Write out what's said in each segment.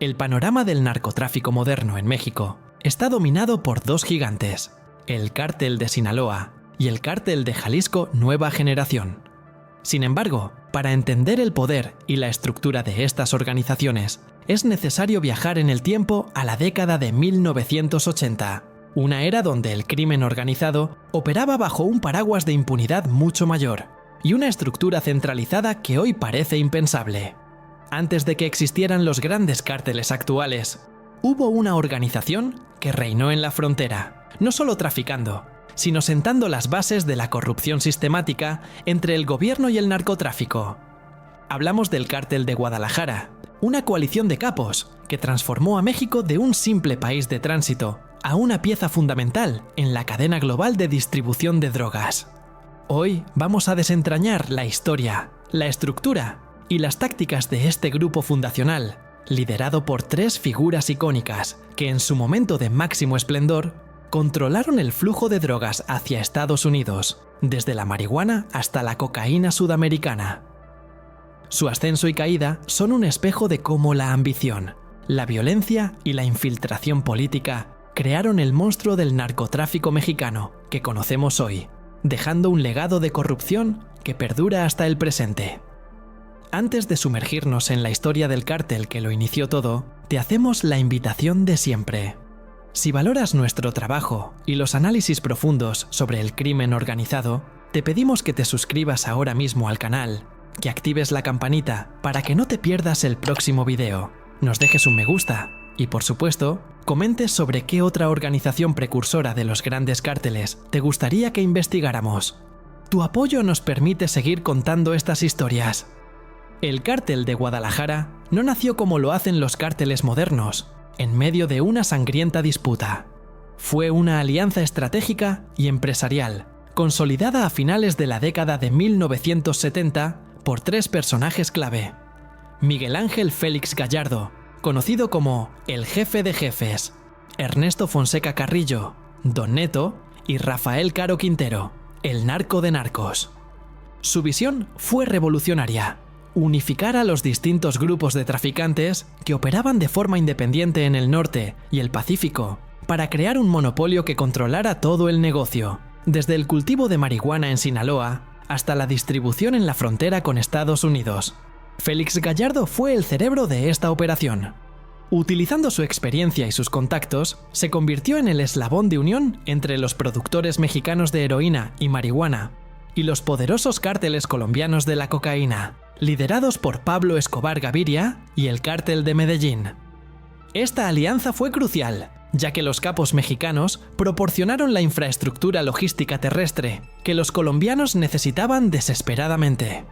El panorama del narcotráfico moderno en México está dominado por dos gigantes, el Cártel de Sinaloa y el Cártel de Jalisco Nueva Generación. Sin embargo, para entender el poder y la estructura de estas organizaciones, es necesario viajar en el tiempo a la década de 1980, una era donde el crimen organizado operaba bajo un paraguas de impunidad mucho mayor y una estructura centralizada que hoy parece impensable. Antes de que existieran los grandes cárteles actuales, hubo una organización que reinó en la frontera, no solo traficando, sino sentando las bases de la corrupción sistemática entre el gobierno y el narcotráfico. Hablamos del Cártel de Guadalajara, una coalición de capos que transformó a México de un simple país de tránsito a una pieza fundamental en la cadena global de distribución de drogas. Hoy vamos a desentrañar la historia, la estructura y las tácticas de este grupo fundacional, liderado por tres figuras icónicas que en su momento de máximo esplendor controlaron el flujo de drogas hacia Estados Unidos, desde la marihuana hasta la cocaína sudamericana. Su ascenso y caída son un espejo de cómo la ambición, la violencia y la infiltración política crearon el monstruo del narcotráfico mexicano que conocemos hoy, dejando un legado de corrupción que perdura hasta el presente. Antes de sumergirnos en la historia del cártel que lo inició todo, te hacemos la invitación de siempre. Si valoras nuestro trabajo y los análisis profundos sobre el crimen organizado, te pedimos que te suscribas ahora mismo al canal, que actives la campanita para que no te pierdas el próximo video, nos dejes un me gusta y, por supuesto, comentes sobre qué otra organización precursora de los grandes cárteles te gustaría que investigáramos. Tu apoyo nos permite seguir contando estas historias. El Cártel de Guadalajara no nació como lo hacen los cárteles modernos, en medio de una sangrienta disputa. Fue una alianza estratégica y empresarial, consolidada a finales de la década de 1970 por tres personajes clave. Miguel Ángel Félix Gallardo, conocido como el Jefe de Jefes, Ernesto Fonseca Carrillo, Don Neto y Rafael Caro Quintero, el narco de narcos. Su visión fue revolucionaria: unificar a los distintos grupos de traficantes que operaban de forma independiente en el norte y el Pacífico para crear un monopolio que controlara todo el negocio, desde el cultivo de marihuana en Sinaloa hasta la distribución en la frontera con Estados Unidos. Félix Gallardo fue el cerebro de esta operación. Utilizando su experiencia y sus contactos, se convirtió en el eslabón de unión entre los productores mexicanos de heroína y marihuana y los poderosos cárteles colombianos de la cocaína, liderados por Pablo Escobar Gaviria y el Cártel de Medellín. Esta alianza fue crucial, ya que los capos mexicanos proporcionaron la infraestructura logística terrestre que los colombianos necesitaban desesperadamente.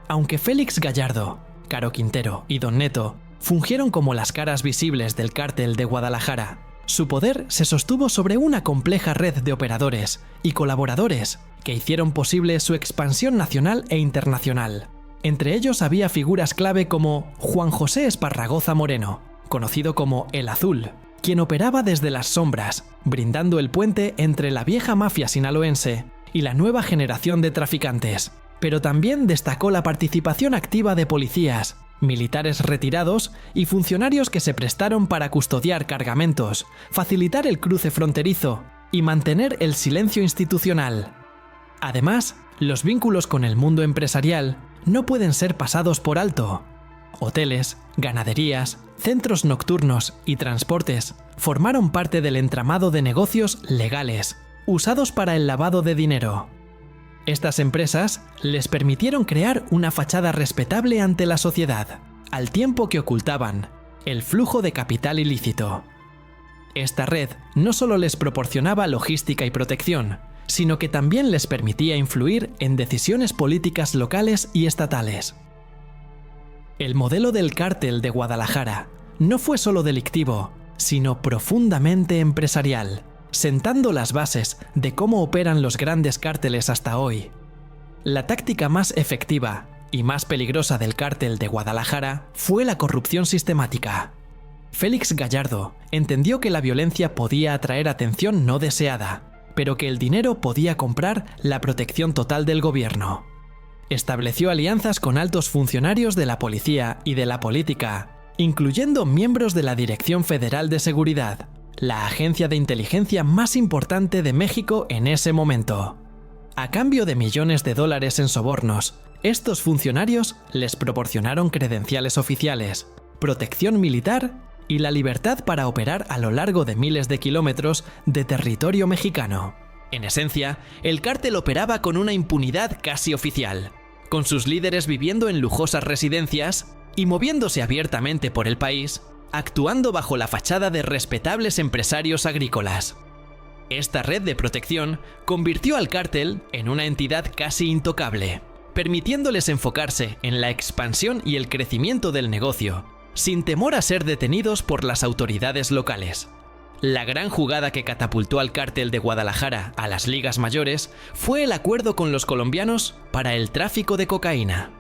Aunque Félix Gallardo, Caro Quintero y Don Neto fungieron como las caras visibles del Cártel de Guadalajara, su poder se sostuvo sobre una compleja red de operadores y colaboradores que hicieron posible su expansión nacional e internacional. Entre ellos había figuras clave como Juan José Esparragoza Moreno, conocido como El Azul, quien operaba desde las sombras, brindando el puente entre la vieja mafia sinaloense y la nueva generación de traficantes. Pero también destacó la participación activa de policías, militares retirados y funcionarios que se prestaron para custodiar cargamentos, facilitar el cruce fronterizo y mantener el silencio institucional. Además, los vínculos con el mundo empresarial no pueden ser pasados por alto. Hoteles, ganaderías, centros nocturnos y transportes formaron parte del entramado de negocios legales, usados para el lavado de dinero. Estas empresas les permitieron crear una fachada respetable ante la sociedad, al tiempo que ocultaban el flujo de capital ilícito. Esta red no solo les proporcionaba logística y protección, sino que también les permitía influir en decisiones políticas locales y estatales. El modelo del Cártel de Guadalajara no fue solo delictivo, sino profundamente empresarial, sentando las bases de cómo operan los grandes cárteles hasta hoy. La táctica más efectiva y más peligrosa del Cártel de Guadalajara fue la corrupción sistemática. Félix Gallardo entendió que la violencia podía atraer atención no deseada, pero que el dinero podía comprar la protección total del gobierno. Estableció alianzas con altos funcionarios de la policía y de la política, incluyendo miembros de la Dirección Federal de Seguridad, la agencia de inteligencia más importante de México en ese momento. A cambio de millones de dólares en sobornos, estos funcionarios les proporcionaron credenciales oficiales, protección militar y la libertad para operar a lo largo de miles de kilómetros de territorio mexicano. En esencia, el cártel operaba con una impunidad casi oficial, con sus líderes viviendo en lujosas residencias y moviéndose abiertamente por el país, actuando bajo la fachada de respetables empresarios agrícolas. Esta red de protección convirtió al cártel en una entidad casi intocable, permitiéndoles enfocarse en la expansión y el crecimiento del negocio, sin temor a ser detenidos por las autoridades locales. La gran jugada que catapultó al cártel de Guadalajara a las ligas mayores fue el acuerdo con los colombianos para el tráfico de cocaína.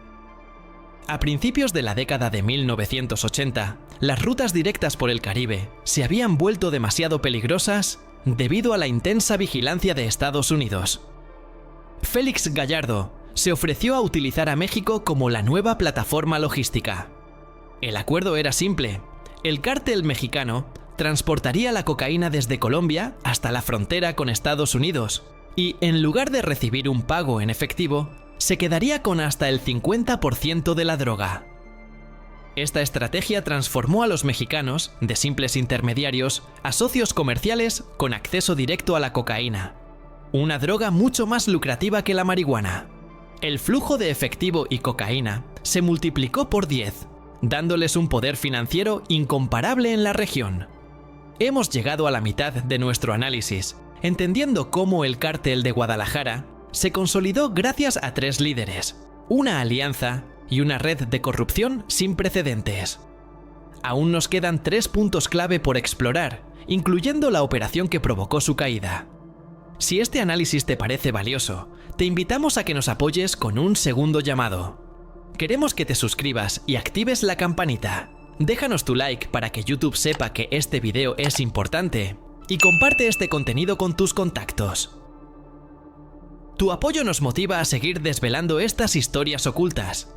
A principios de la década de 1980, las rutas directas por el Caribe se habían vuelto demasiado peligrosas debido a la intensa vigilancia de Estados Unidos. Félix Gallardo se ofreció a utilizar a México como la nueva plataforma logística. El acuerdo era simple: el cártel mexicano transportaría la cocaína desde Colombia hasta la frontera con Estados Unidos y, en lugar de recibir un pago en efectivo, se quedaría con hasta el 50% de la droga. Esta estrategia transformó a los mexicanos, de simples intermediarios, a socios comerciales con acceso directo a la cocaína, una droga mucho más lucrativa que la marihuana. El flujo de efectivo y cocaína se multiplicó por 10, dándoles un poder financiero incomparable en la región. Hemos llegado a la mitad de nuestro análisis, entendiendo cómo el cártel de Guadalajara se consolidó gracias a 3 líderes, una alianza y una red de corrupción sin precedentes. Aún nos quedan 3 puntos clave por explorar, incluyendo la operación que provocó su caída. Si este análisis te parece valioso, te invitamos a que nos apoyes con un segundo llamado. Queremos que te suscribas y actives la campanita. Déjanos tu like para que YouTube sepa que este video es importante y comparte este contenido con tus contactos. Tu apoyo nos motiva a seguir desvelando estas historias ocultas.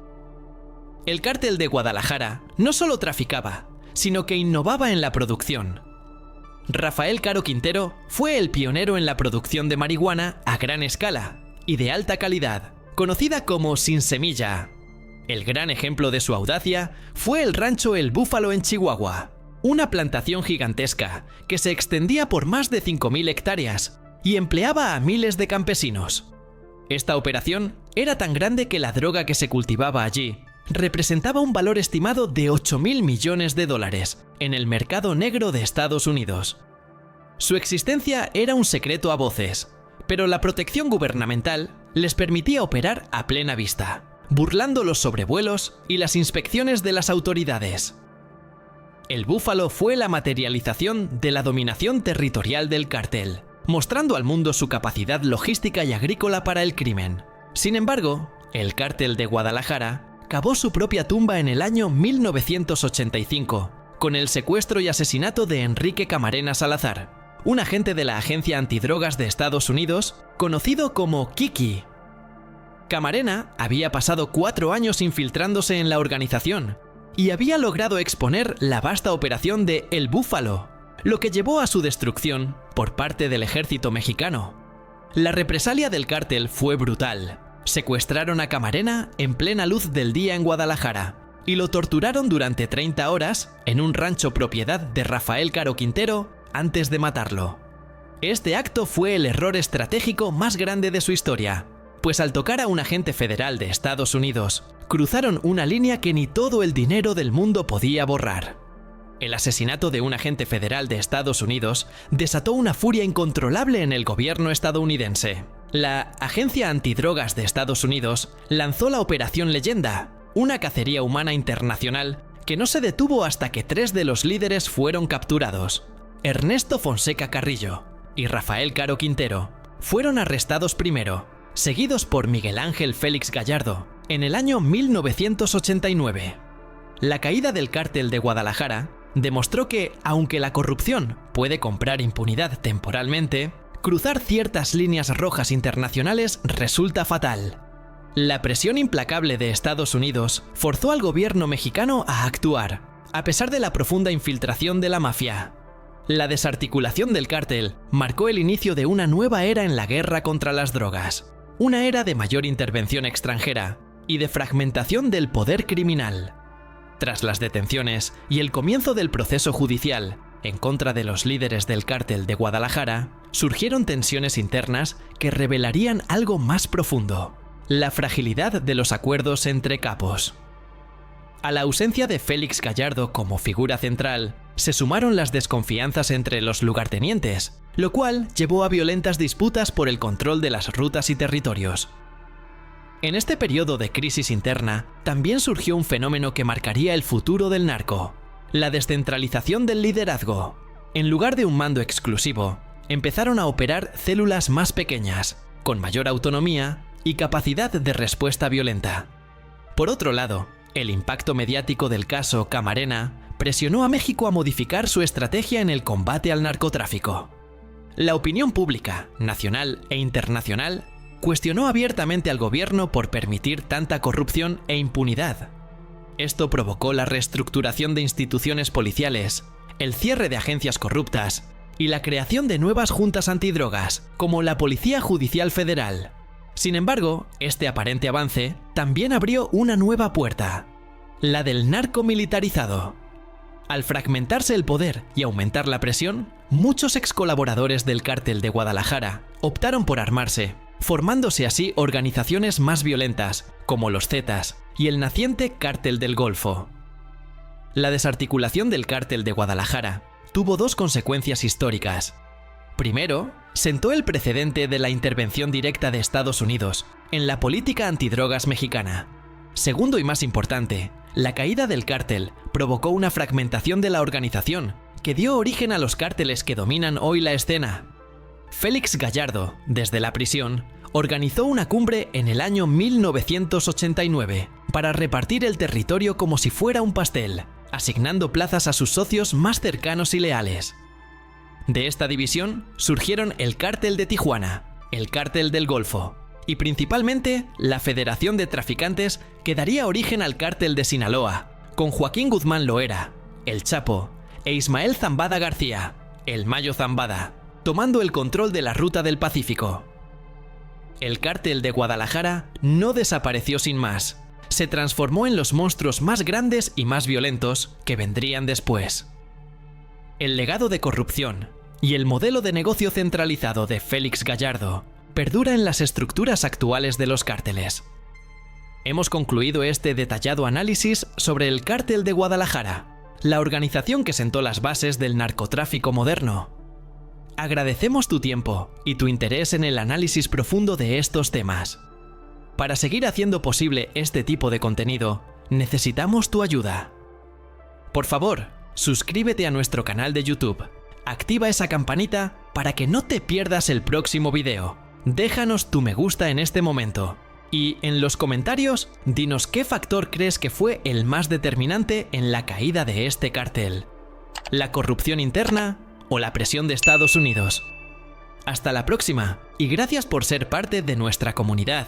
El cártel de Guadalajara no solo traficaba, sino que innovaba en la producción. Rafael Caro Quintero fue el pionero en la producción de marihuana a gran escala y de alta calidad, conocida como sin semilla. El gran ejemplo de su audacia fue el rancho El Búfalo en Chihuahua, una plantación gigantesca que se extendía por más de 5.000 hectáreas y empleaba a miles de campesinos. Esta operación era tan grande que la droga que se cultivaba allí representaba un valor estimado de 8.000 millones de dólares en el mercado negro de Estados Unidos. Su existencia era un secreto a voces, pero la protección gubernamental les permitía operar a plena vista, burlando los sobrevuelos y las inspecciones de las autoridades. El Búfalo fue la materialización de la dominación territorial del cártel, mostrando al mundo su capacidad logística y agrícola para el crimen. Sin embargo, el cártel de Guadalajara cavó su propia tumba en el año 1985, con el secuestro y asesinato de Enrique Camarena Salazar, un agente de la Agencia Antidrogas de Estados Unidos, conocido como Kiki. Camarena había pasado 4 años infiltrándose en la organización y había logrado exponer la vasta operación de El Búfalo, lo que llevó a su destrucción por parte del ejército mexicano. La represalia del cártel fue brutal. Secuestraron a Camarena en plena luz del día en Guadalajara y lo torturaron durante 30 horas en un rancho propiedad de Rafael Caro Quintero antes de matarlo. Este acto fue el error estratégico más grande de su historia, pues al tocar a un agente federal de Estados Unidos, cruzaron una línea que ni todo el dinero del mundo podía borrar. El asesinato de un agente federal de Estados Unidos desató una furia incontrolable en el gobierno estadounidense. La Agencia Antidrogas de Estados Unidos lanzó la Operación Leyenda, una cacería humana internacional que no se detuvo hasta que 3 de los líderes fueron capturados. Ernesto Fonseca Carrillo y Rafael Caro Quintero fueron arrestados primero, seguidos por Miguel Ángel Félix Gallardo, en el año 1989. La caída del cártel de Guadalajara demostró que, aunque la corrupción puede comprar impunidad temporalmente, cruzar ciertas líneas rojas internacionales resulta fatal. La presión implacable de Estados Unidos forzó al gobierno mexicano a actuar, a pesar de la profunda infiltración de la mafia. La desarticulación del cártel marcó el inicio de una nueva era en la guerra contra las drogas, una era de mayor intervención extranjera y de fragmentación del poder criminal. Tras las detenciones y el comienzo del proceso judicial en contra de los líderes del cártel de Guadalajara, surgieron tensiones internas que revelarían algo más profundo: la fragilidad de los acuerdos entre capos. A la ausencia de Félix Gallardo como figura central, se sumaron las desconfianzas entre los lugartenientes, lo cual llevó a violentas disputas por el control de las rutas y territorios. En este periodo de crisis interna, también surgió un fenómeno que marcaría el futuro del narco: la descentralización del liderazgo. En lugar de un mando exclusivo, empezaron a operar células más pequeñas, con mayor autonomía y capacidad de respuesta violenta. Por otro lado, el impacto mediático del caso Camarena presionó a México a modificar su estrategia en el combate al narcotráfico. La opinión pública, nacional e internacional, cuestionó abiertamente al gobierno por permitir tanta corrupción e impunidad. Esto provocó la reestructuración de instituciones policiales, el cierre de agencias corruptas y la creación de nuevas juntas antidrogas, como la Policía Judicial Federal. Sin embargo, este aparente avance también abrió una nueva puerta: la del narco militarizado. Al fragmentarse el poder y aumentar la presión, muchos excolaboradores del cártel de Guadalajara optaron por armarse, formándose así organizaciones más violentas, como los Zetas y el naciente Cártel del Golfo. La desarticulación del cártel de Guadalajara tuvo dos consecuencias históricas. Primero, sentó el precedente de la intervención directa de Estados Unidos en la política antidrogas mexicana. Segundo y más importante, la caída del cártel provocó una fragmentación de la organización que dio origen a los cárteles que dominan hoy la escena. Félix Gallardo, desde la prisión, organizó una cumbre en el año 1989 para repartir el territorio como si fuera un pastel, asignando plazas a sus socios más cercanos y leales. De esta división surgieron el Cártel de Tijuana, el Cártel del Golfo y principalmente la Federación de Traficantes, que daría origen al Cártel de Sinaloa, con Joaquín Guzmán Loera, el Chapo, e Ismael Zambada García, el Mayo Zambada, tomando el control de la Ruta del Pacífico. El Cártel de Guadalajara no desapareció sin más. Se transformó en los monstruos más grandes y más violentos que vendrían después. El legado de corrupción y el modelo de negocio centralizado de Félix Gallardo perdura en las estructuras actuales de los cárteles. Hemos concluido este detallado análisis sobre el Cártel de Guadalajara, la organización que sentó las bases del narcotráfico moderno. Agradecemos tu tiempo y tu interés en el análisis profundo de estos temas. Para seguir haciendo posible este tipo de contenido, necesitamos tu ayuda. Por favor, suscríbete a nuestro canal de YouTube, activa esa campanita para que no te pierdas el próximo video, déjanos tu me gusta en este momento y en los comentarios dinos qué factor crees que fue el más determinante en la caída de este cártel: la corrupción interna o la presión de Estados Unidos. Hasta la próxima y gracias por ser parte de nuestra comunidad.